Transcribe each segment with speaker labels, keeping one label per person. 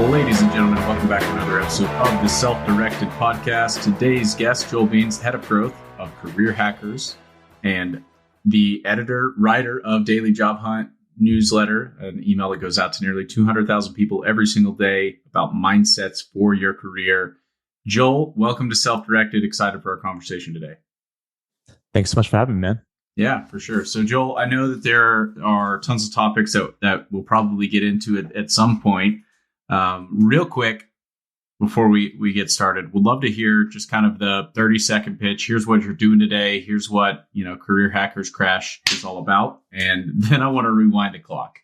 Speaker 1: Ladies and gentlemen, welcome back to another episode of the Self-Directed Podcast. Today's guest, Joel Bein, head of growth of Career Hackers and the editor, writer of Daily Job Hunt newsletter, an email that goes out to nearly 200,000 people every single day about mindsets for your career. Joel, welcome to Self-Directed. Excited for our conversation today.
Speaker 2: Thanks so much for having me, man.
Speaker 1: Yeah, for sure. So, Joel, I know that there are tons of topics that we'll probably get into at some point. Real quick, before we get started, we'd love to hear just kind of the 30-second pitch. Here's what you're doing today. Here's what, Career Hackers Crash is all about. And then I want to rewind the clock.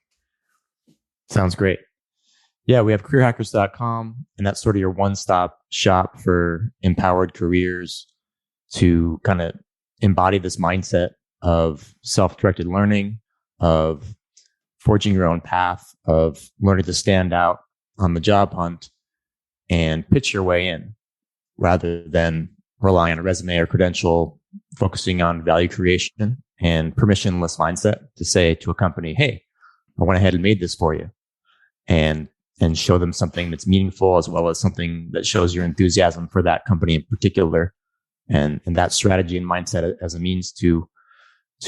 Speaker 2: Sounds great. Yeah, we have careerhackers.com, and that's sort of your one-stop shop for empowered careers to kind of embody this mindset of self-directed learning, of forging your own path, of learning to stand out on the job hunt and pitch your way in rather than rely on a resume or credential, focusing on value creation and permissionless mindset to say to a company, hey, I went ahead and made this for you, and show them something that's meaningful as well as something that shows your enthusiasm for that company in particular. And that strategy and mindset as a means to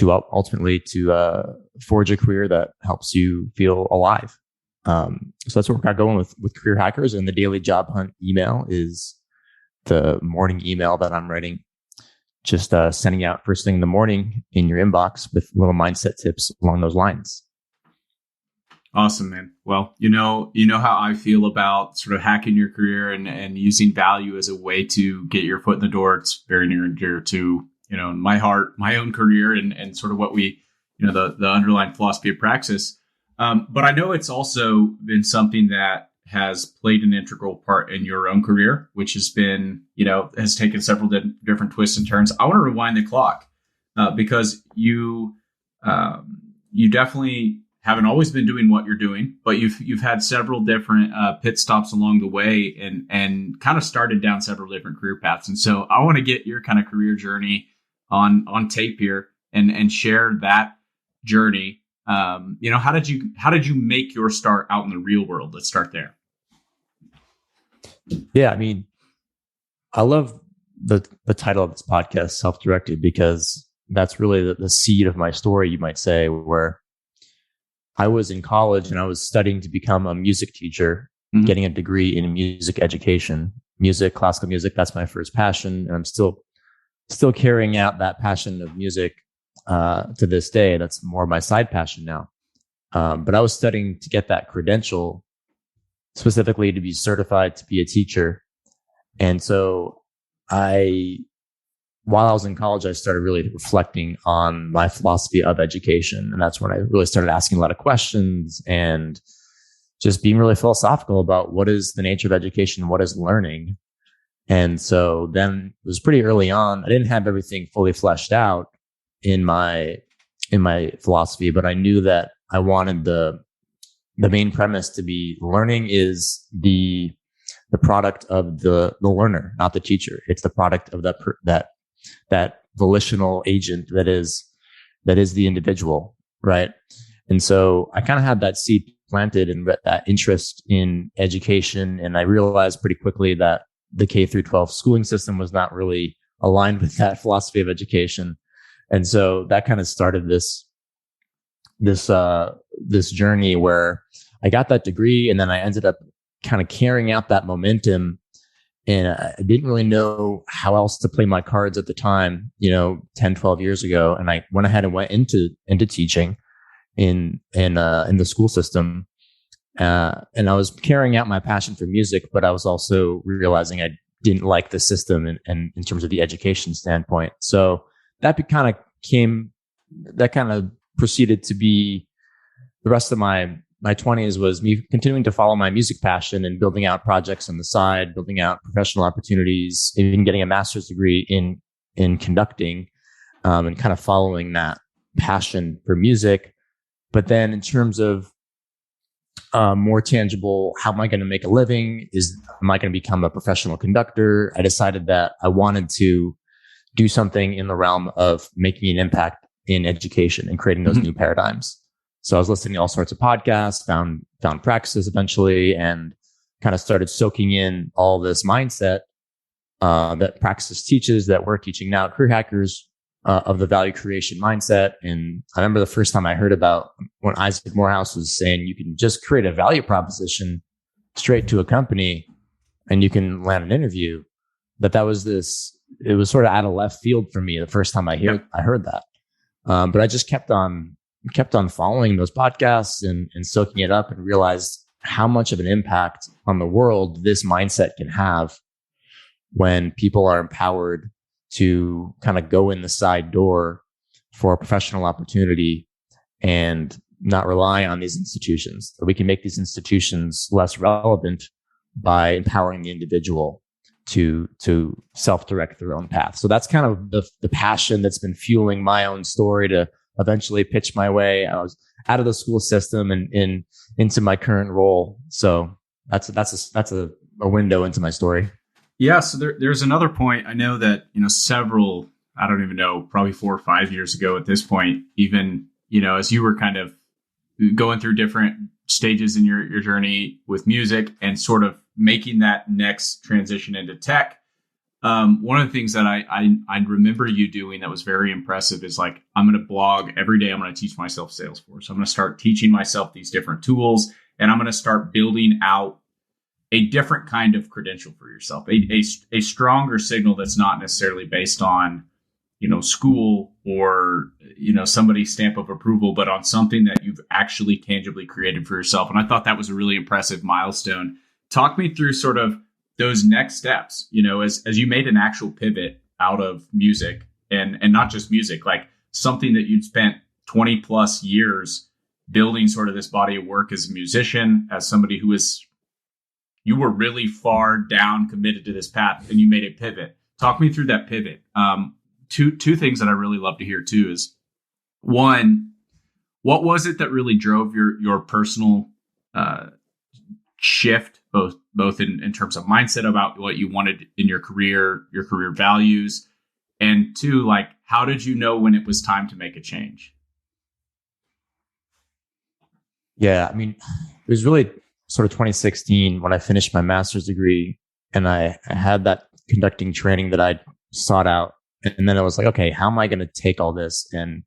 Speaker 2: ultimately forge a career that helps you feel alive. So that's what we're got going with Career Hackers, and the Daily Job Hunt email is the morning email that I'm writing, just sending out first thing in the morning in your inbox with little mindset tips along those lines.
Speaker 1: Awesome, man. Well, you know how I feel about sort of hacking your career and using value as a way to get your foot in the door. It's very near and dear to, in my heart, my own career and sort of what we, the underlying philosophy of Praxis. But I know it's also been something that has played an integral part in your own career, which has been, has taken several different twists and turns. I want to rewind the clock because you definitely haven't always been doing what you're doing, but you've had several different pit stops along the way and kind of started down several different career paths. And so I want to get your kind of career journey on tape here and share that journey. How did you make your start out in the real world? Let's start there.
Speaker 2: Yeah, I mean, I love the title of this podcast, Self-Directed, because that's really the seed of my story, you might say, where I was in college and I was studying to become a music teacher, getting a degree in music education, classical music. That's my first passion. And I'm still carrying out that passion of music to this day. That's more my side passion now. But I was studying to get that credential specifically to be certified to be a teacher. And so while I was in college, I started really reflecting on my philosophy of education. And that's when I really started asking a lot of questions and just being really philosophical about what is the nature of education, what is learning. And so then it was pretty early on. I didn't have everything fully fleshed out in my philosophy, but I knew that I wanted the main premise to be learning is the product of the learner, not the teacher. It's the product of that volitional agent that is the individual, right? And so I kind of had that seed planted and that interest in education, and I realized pretty quickly that the K through 12 schooling system was not really aligned with that philosophy of education. And so that kind of started this journey where I got that degree, and then I ended up kind of carrying out that momentum. And I didn't really know how else to play my cards at the time, 10, 12 years ago. And I went ahead and went into teaching in the school system. And I was carrying out my passion for music, but I was also realizing I didn't like the system and in terms of the education standpoint. So that kind of proceeded to be the rest of my 20s was me continuing to follow my music passion and building out projects on the side, building out professional opportunities, even getting a master's degree in conducting, and kind of following that passion for music. But then in terms of more tangible, how am I going to make a living? Am I going to become a professional conductor? I decided that I wanted to do something in the realm of making an impact in education and creating those new paradigms. So I was listening to all sorts of podcasts, found Praxis eventually, and kind of started soaking in all this mindset that Praxis teaches, that we're teaching now at Career Hackers, of the value creation mindset. And I remember the first time I heard about when Isaac Morehouse was saying you can just create a value proposition straight to a company and you can land an interview, that was this, it was sort of out of left field for me the first time I heard that. But I just kept on following those podcasts and soaking it up, and realized how much of an impact on the world this mindset can have when people are empowered to kind of go in the side door for a professional opportunity and not rely on these institutions. We can make these institutions less relevant by empowering the individual to self-direct their own path. So that's kind of the passion that's been fueling my own story to eventually pitch my way. I was out of the school system and into my current role. So that's a window into my story.
Speaker 1: Yeah. So there's another point. I know that, several, I don't even know, probably 4 or 5 years ago at this point, even, as you were kind of going through different stages in your journey with music and sort of making that next transition into tech. One of the things that I remember you doing that was very impressive is like, I'm going to blog every day. I'm going to teach myself Salesforce. I'm going to start teaching myself these different tools, and I'm going to start building out a different kind of credential for yourself, a stronger signal that's not necessarily based on, school or, somebody's stamp of approval, but on something that you've actually tangibly created for yourself. And I thought that was a really impressive milestone. Talk me through sort of those next steps, as you made an actual pivot out of music and not just music, like something that you'd spent 20 plus years building sort of this body of work as a musician, as somebody who you were really far down committed to this path, and you made a pivot. Talk me through that pivot. Two things that I really love to hear too is, one, what was it that really drove your personal shift, both in terms of mindset about what you wanted in your career values, and two, like, how did you know when it was time to make a change?
Speaker 2: Yeah, I mean, it was really sort of 2016 when I finished my master's degree, and I had that conducting training that I sought out. And then I was like, okay, how am I going to take all this and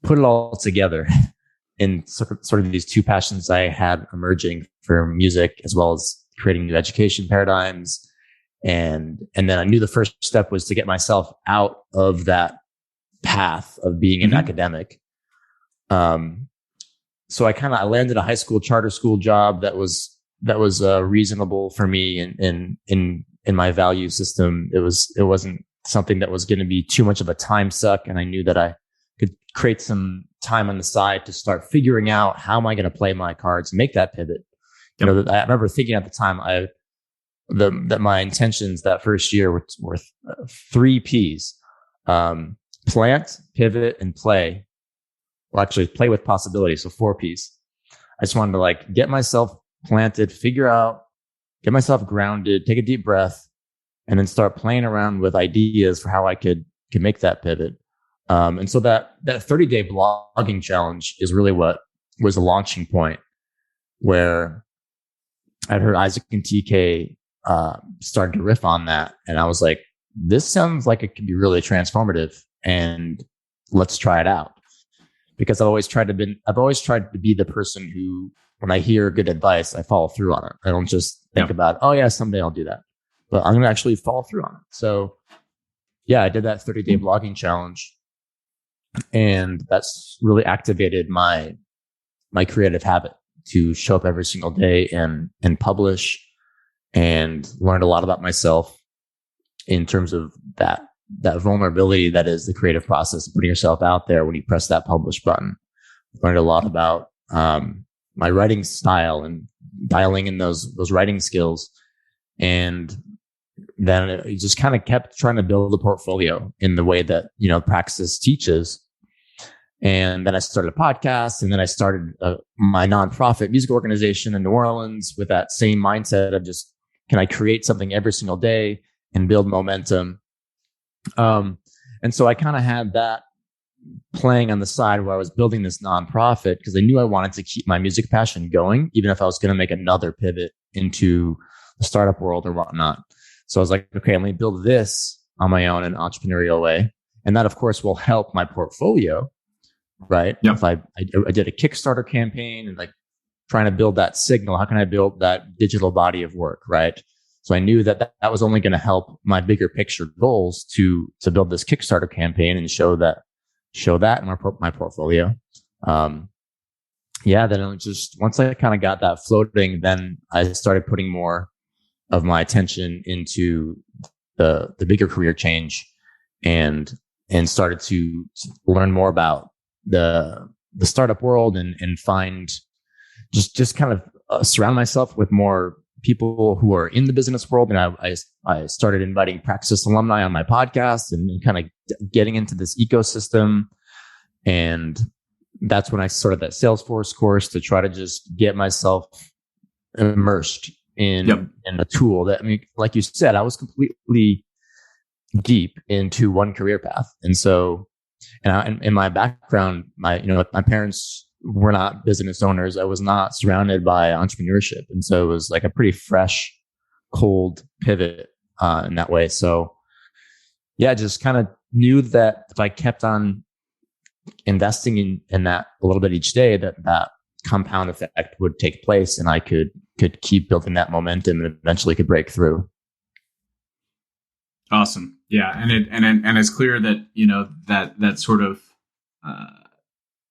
Speaker 2: put it all together in sort of these two passions I had emerging for music, as well as creating new education paradigms. And then I knew the first step was to get myself out of that path of being an academic. So I landed a high school charter school job that was reasonable for me in my value system. It wasn't something that was going to be too much of a time suck, and I knew that I could create some time on the side to start figuring out how am I going to play my cards and make that pivot. Yep. I remember thinking at the time that my intentions that first year were 3 P's: plant, pivot, and play. Well, actually, play with possibility. So 4 P's. I just wanted to get myself planted, get myself grounded, take a deep breath, and then start playing around with ideas for how I could make that pivot. And so that 30-day blogging challenge is really what was a launching point, where I'd heard Isaac and TK start to riff on that. And I was like, this sounds like it could be really transformative, and let's try it out. Because I've always tried to be the person who, when I hear good advice, I follow through on it. I don't just think about, oh yeah, someday I'll do that, but I'm going to actually follow through on it. So yeah, I did that 30-day blogging challenge, and that's really activated my creative habit to show up every single day and publish, and learned a lot about myself in terms of that vulnerability that is the creative process of putting yourself out there when you press that publish button. Learned a lot about my writing style and dialing in those writing skills. And then it just kind of kept trying to build a portfolio in the way that, Praxis teaches. And then I started a podcast, and then I started my nonprofit music organization in New Orleans with that same mindset of just, can I create something every single day and build momentum? And so I kind of had playing on the side where I was building this nonprofit because I knew I wanted to keep my music passion going, even if I was going to make another pivot into the startup world or whatnot. So I was like, okay, let me build this on my own in an entrepreneurial way. And that, of course, will help my portfolio, right?
Speaker 1: Yep.
Speaker 2: If I did a Kickstarter campaign and like trying to build that signal, how can I build that digital body of work, right? So I knew that was only going to help my bigger picture goals to build this Kickstarter campaign and show that in my portfolio. Then it was just, once I kind of got that floating, then I started putting more of my attention into the bigger career change and started to learn more about the startup world and find just kind of surround myself with more people who are in the business world. And I started inviting Praxis alumni on my podcast and kind of getting into this ecosystem. And that's when I started that Salesforce course to try to just get myself immersed in a tool that, I mean, like you said, I was completely deep into one career path. And so, and in my background, my parents were not business owners. I was not surrounded by entrepreneurship. And so it was like a pretty fresh, cold pivot in that way. So yeah, just kind of knew that if I kept on investing in that a little bit each day, that compound effect would take place and I could keep building that momentum and eventually could break through.
Speaker 1: Awesome. Yeah. And it's clear that,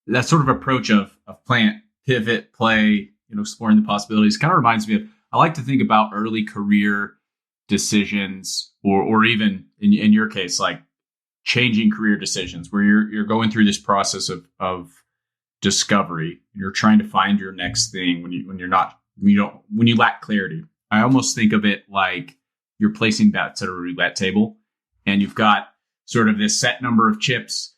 Speaker 1: that sort of approach of plant, pivot, play, exploring the possibilities kind of reminds me of, I like to think about early career decisions or even in your case, like changing career decisions where you're going through this process of discovery and you're trying to find your next thing when you lack clarity. I almost think of it like you're placing bets at a roulette table and you've got sort of this set number of chips.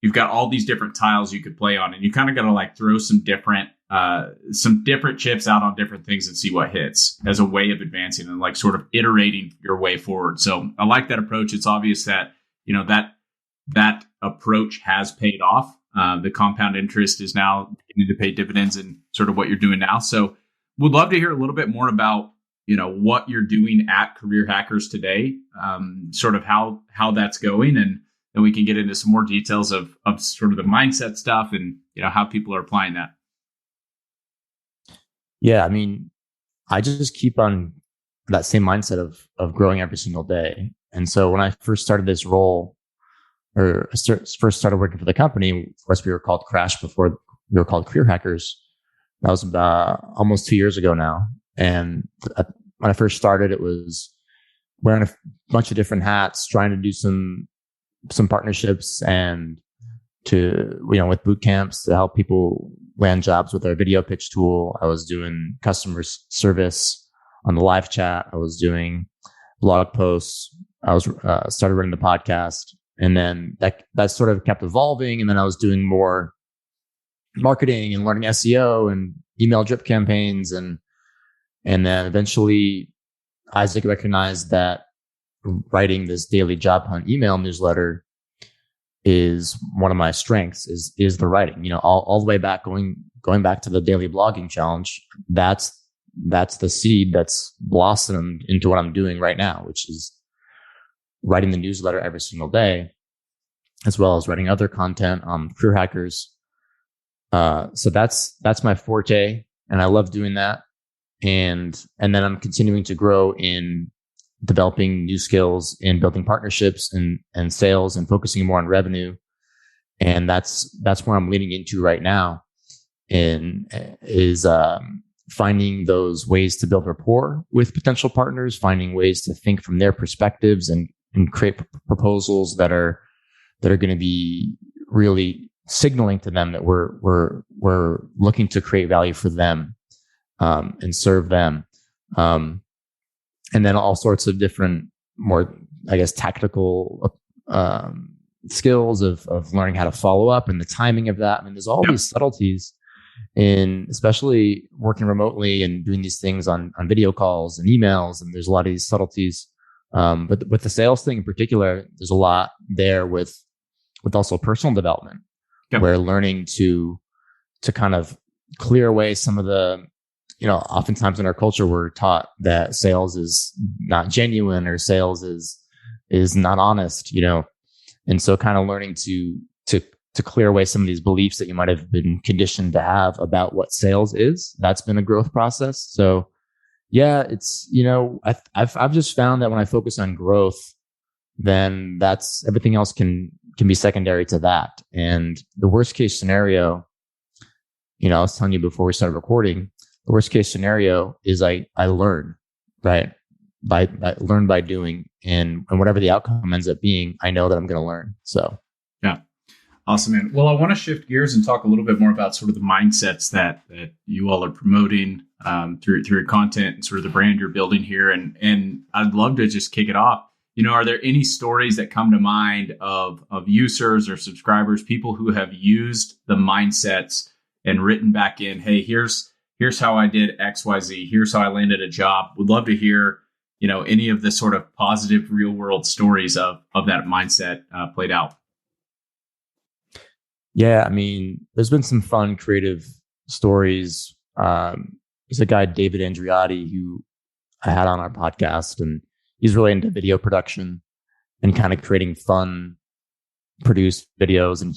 Speaker 1: You've got all these different tiles you could play on, and you kind of got to like throw some different chips out on different things and see what hits as a way of advancing and like sort of iterating your way forward. So I like that approach. It's obvious that, that approach has paid off. The compound interest is now beginning to pay dividends in sort of what you're doing now. So would love to hear a little bit more about, what you're doing at Career Hackers today, sort of how that's going. And then we can get into some more details of sort of the mindset stuff and, how people are applying that.
Speaker 2: Yeah. I mean, I just keep on that same mindset of growing every single day. And so when I first started this role or first started working for the company, of course, we were called Crash before we were called Career Hackers. That was about almost 2 years ago now. And when I first started, it was wearing a bunch of different hats, trying to do some partnerships and with boot camps to help people land jobs with our video pitch tool. I was doing customer service on the live chat. I was doing blog posts. I was started running the podcast, and then that sort of kept evolving. And then I was doing more marketing and learning SEO and email drip campaigns, and then eventually Isaac recognized that writing this daily job hunt email newsletter is one of my strengths is the writing, all the way back, going back to the daily blogging challenge. That's the seed that's blossomed into what I'm doing right now, which is writing the newsletter every single day, as well as writing other content on Career Hackers. So that's my forte, and I love doing that. And then I'm continuing to grow in developing new skills in building partnerships and sales and focusing more on revenue. And that's where I'm leaning into right now, is finding those ways to build rapport with potential partners, finding ways to think from their perspectives and create proposals that are going to be really signaling to them that we're looking to create value for them, and serve them. And then all sorts of different, more, I guess, tactical skills of learning how to follow up and the timing of that. I mean, there's all these subtleties in, especially working remotely and doing these things on video calls and emails. And there's a lot of these subtleties. But with the sales thing in particular, there's a lot there with with also personal development,
Speaker 1: Yep.
Speaker 2: where learning to kind of clear away some of the, oftentimes in our culture, we're taught that sales is not genuine or sales is not honest, and so kind of learning to clear away some of these beliefs that you might have been conditioned to have about what sales is. That's been a growth process. So yeah, it's, I've just found that when I focus on growth, then that's everything else can be secondary to that. And the worst case scenario, I was telling you before we started recording, the worst case scenario is I learn, right? I learn by doing, and whatever the outcome ends up being, I know that I'm going to learn. So
Speaker 1: yeah. Awesome, man. Well, I want to shift gears and talk a little bit more about sort of the mindsets that you all are promoting through your content and sort of the brand you're building here. And I'd love to just kick it off. Are there any stories that come to mind of users or subscribers, people who have used the mindsets and written back in, hey, here's how I did XYZ. Here's how I landed a job. Would love to hear, any of the sort of positive real world stories of that mindset played out.
Speaker 2: Yeah, I mean, there's been some fun, creative stories. There's a guy, David Andriotti, who I had on our podcast, and he's really into video production and kind of creating fun, produced videos. And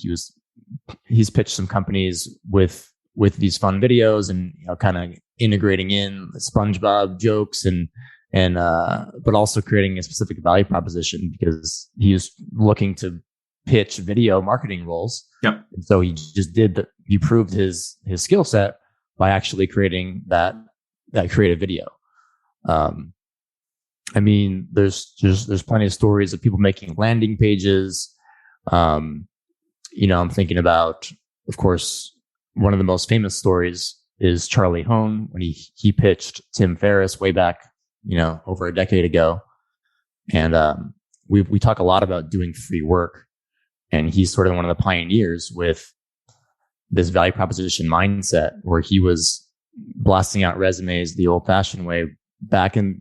Speaker 2: he's pitched some companies with these fun videos, and kind of integrating in SpongeBob jokes and but also creating a specific value proposition, because he was looking to pitch video marketing roles.
Speaker 1: Yep.
Speaker 2: And so he proved his skill set by actually creating that creative video. I mean, there's plenty of stories of people making landing pages. I'm thinking about, of course, one of the most famous stories is Charlie Hone, when he pitched Tim Ferriss way back, over a decade ago. And we talk a lot about doing free work. And he's sort of one of the pioneers with this value proposition mindset, where he was blasting out resumes the old fashioned way back in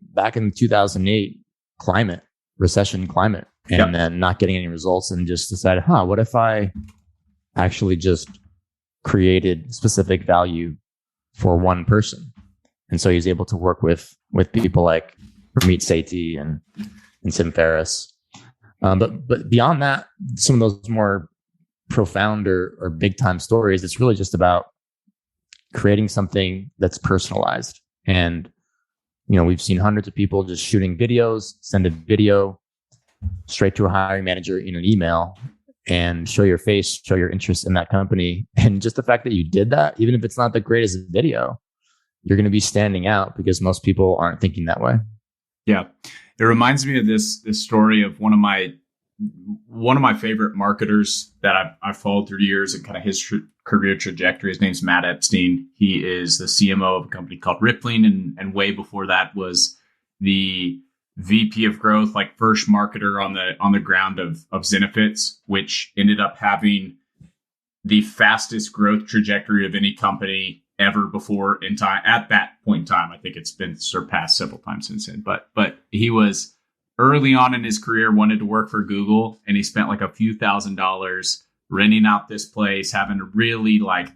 Speaker 2: 2008 recession climate, and then not getting any results, and just decided, what if I actually just created specific value for one person? And so he's able to work with people like Ramit Sethi and Tim Ferriss. But beyond that, some of those more profound or big time stories, it's really just about creating something that's personalized. And, we've seen hundreds of people just shooting videos, send a video straight to a hiring manager in an email, and show your face, show your interest in that company. And just the fact that you did that, even if it's not the greatest video, you're going to be standing out, because most people aren't thinking that way.
Speaker 1: Yeah. It reminds me of this story of one of my favorite marketers that I've followed through the years, and kind of his career trajectory. His name's Matt Epstein. He is the CMO of a company called Rippling, and way before that was the VP of growth, like first marketer on the ground of Zenefits, which ended up having the fastest growth trajectory of any company ever before in time. At that point in time, I think it's been surpassed several times since then. But he was early on in his career, wanted to work for Google, and he spent like a few $1,000s renting out this place, having a really like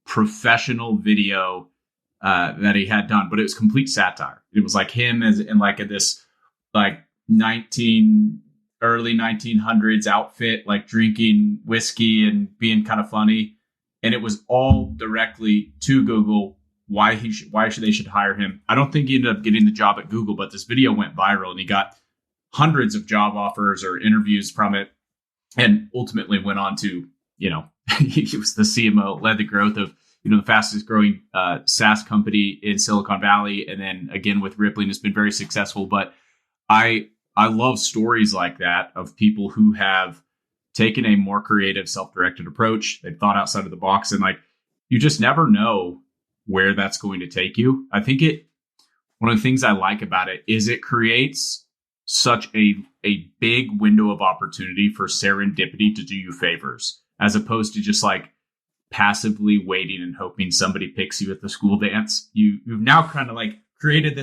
Speaker 1: professional video that he had done, but it was complete satire. It was like him as in like this like early 1900s outfit, like drinking whiskey and being kind of funny. And it was all directly to Google, why they should hire him. I don't think he ended up getting the job at Google, but this video went viral, and he got hundreds of job offers or interviews from it, and ultimately went on to, he was the CMO, led the growth of, the fastest growing SaaS company in Silicon Valley. And then again, with Rippling, has been very successful. But I love stories like that of people who have taken a more creative, self-directed approach. They've thought outside of the box, and like, you just never know where that's going to take you. I think one of the things I like about it is it creates such a big window of opportunity for serendipity to do you favors, as opposed to just like passively waiting and hoping somebody picks you at the school dance. You've now kind of like created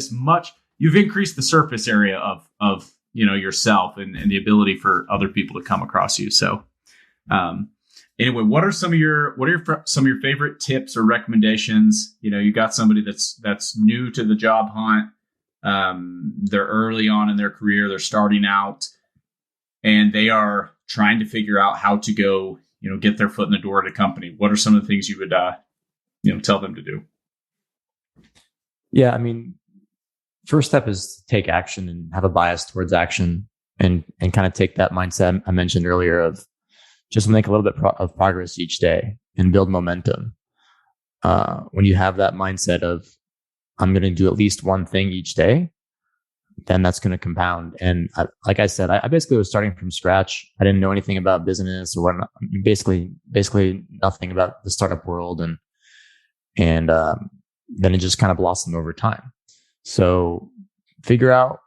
Speaker 1: you've increased the surface area of yourself and the ability for other people to come across you. So Um, anyway, some of your favorite tips or recommendations? You got somebody that's new to the job hunt. They're early on in their career. They're starting out, and they are trying to figure out how to go, get their foot in the door at a company. What are some of the things you would, tell them to do?
Speaker 2: Yeah, I mean, first step is to take action and have a bias towards action, and kind of take that mindset I mentioned earlier of just make a little bit of progress each day and build momentum. When you have that mindset of I'm going to do at least one thing each day, then that's going to compound. And like I said, I basically was starting from scratch. I didn't know anything about business or what, basically nothing about the startup world. And then it just kind of blossomed over time. So figure out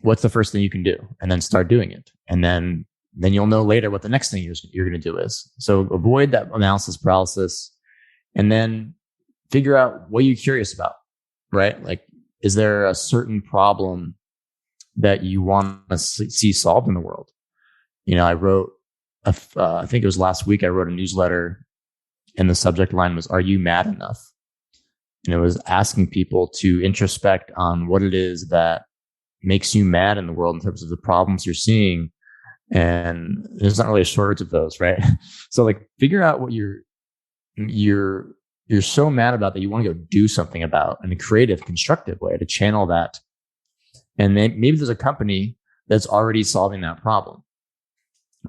Speaker 2: what's the first thing you can do and then start doing it. And then you'll know later what the next thing you're going to do is. So avoid that analysis paralysis, and then figure out what you're curious about, right? Like, is there a certain problem that you want to see solved in the world? I wrote, I think it was last week, I wrote a newsletter, and the subject line was, "Are you mad enough?" And it was asking people to introspect on what it is that makes you mad in the world in terms of the problems you're seeing. And there's not really a shortage of those, right? So like, figure out what you're so mad about that you want to go do something about in a creative, constructive way to channel that. And maybe there's a company that's already solving that problem,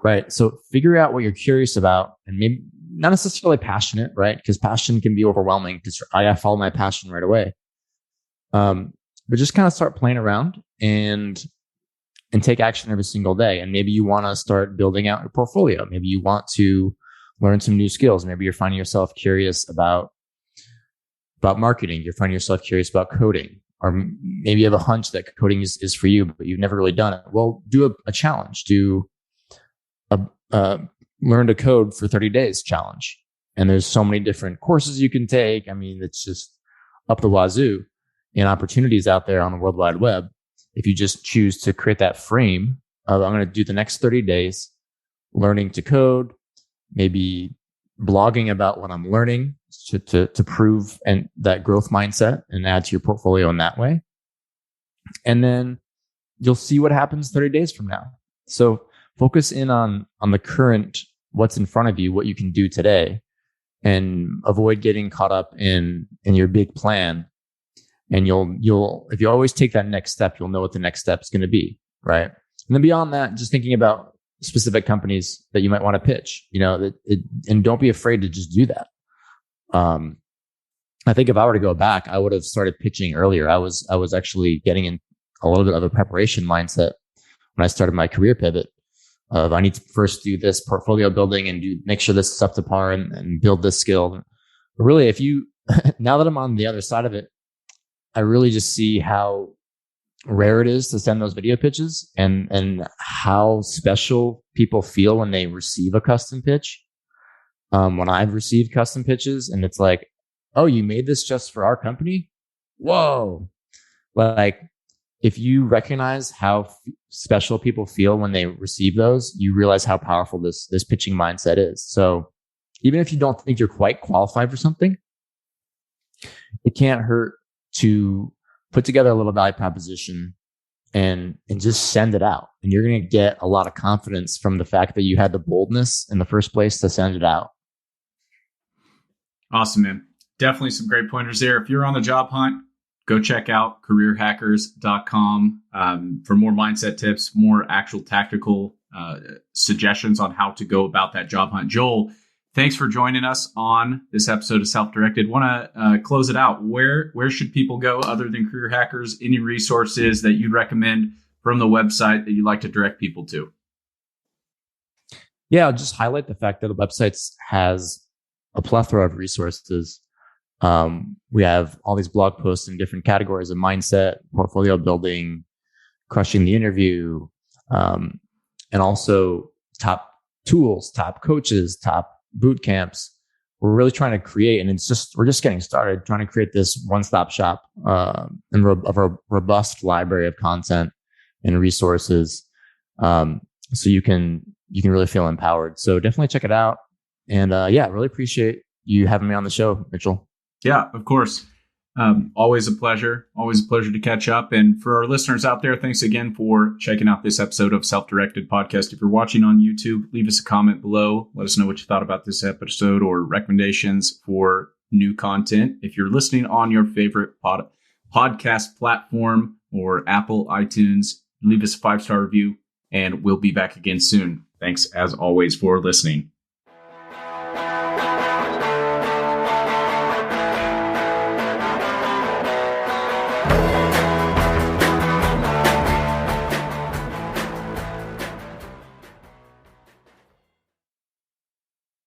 Speaker 2: right? So figure out what you're curious about, and maybe not necessarily passionate, right? Because passion can be overwhelming because I gotta follow my passion right away. But just kind of start playing around and take action every single day. And maybe you want to start building out your portfolio. Maybe you want to learn some new skills. Maybe you're finding yourself curious about marketing. You're finding yourself curious about coding, or maybe you have a hunch that coding is for you, but you've never really done it. Well, do a challenge. Do a learn to code for 30 days challenge. And there's so many different courses you can take. I mean, it's just up the wazoo in opportunities out there on the World Wide Web. If you just choose to create that frame of, I'm going to do the next 30 days learning to code, maybe blogging about what I'm learning to prove and that growth mindset and add to your portfolio in that way. And then you'll see what happens 30 days from now. So focus in on the current, what's in front of you, what you can do today, and avoid getting caught up in your big plan. And you'll if you always take that next step, you'll know what the next step is going to be, right? And then beyond that, just thinking about specific companies that you might want to pitch, and don't be afraid to just do that. I think if I were to go back, I would have started pitching earlier. I was actually getting in a little bit of a preparation mindset when I started my career pivot of, I need to first do this portfolio building and make sure this is up to par and build this skill. But really, now that I'm on the other side of it, I really just see how rare it is to send those video pitches, and how special people feel when they receive a custom pitch. When I've received custom pitches and it's like, "Oh, you made this just for our company? Whoa." Like, if you recognize how special people feel when they receive those, you realize how powerful this pitching mindset is. So even if you don't think you're quite qualified for something, it can't hurt to put together a little value proposition and just send it out. And you're going to get a lot of confidence from the fact that you had the boldness in the first place to send it out.
Speaker 1: Awesome, man. Definitely some great pointers there. If you're on the job hunt, go check out careerhackers.com for more mindset tips, more actual tactical suggestions on how to go about that job hunt. Joel, thanks for joining us on this episode of Self-Directed. Want to close it out. Where should people go other than Career Hackers? Any resources that you'd recommend from the website that you'd like to direct people to?
Speaker 2: Yeah, I'll just highlight the fact that the website has a plethora of resources. We have all these blog posts in different categories of mindset, portfolio building, crushing the interview, and also top tools, top coaches, top boot camps. We're really trying to create, and we're just getting started, trying to create this one-stop shop of a robust library of content and resources. So you can you can really feel empowered. So definitely check it out. And really appreciate you having me on the show, Mitchell.
Speaker 1: Yeah, of course. Always a pleasure. Always a pleasure to catch up. And for our listeners out there, thanks again for checking out this episode of Self-Directed Podcast. If you're watching on YouTube, leave us a comment below. Let us know what you thought about this episode or recommendations for new content. If you're listening on your favorite podcast platform or Apple iTunes, leave us a 5-star review, and we'll be back again soon. Thanks, as always, for listening.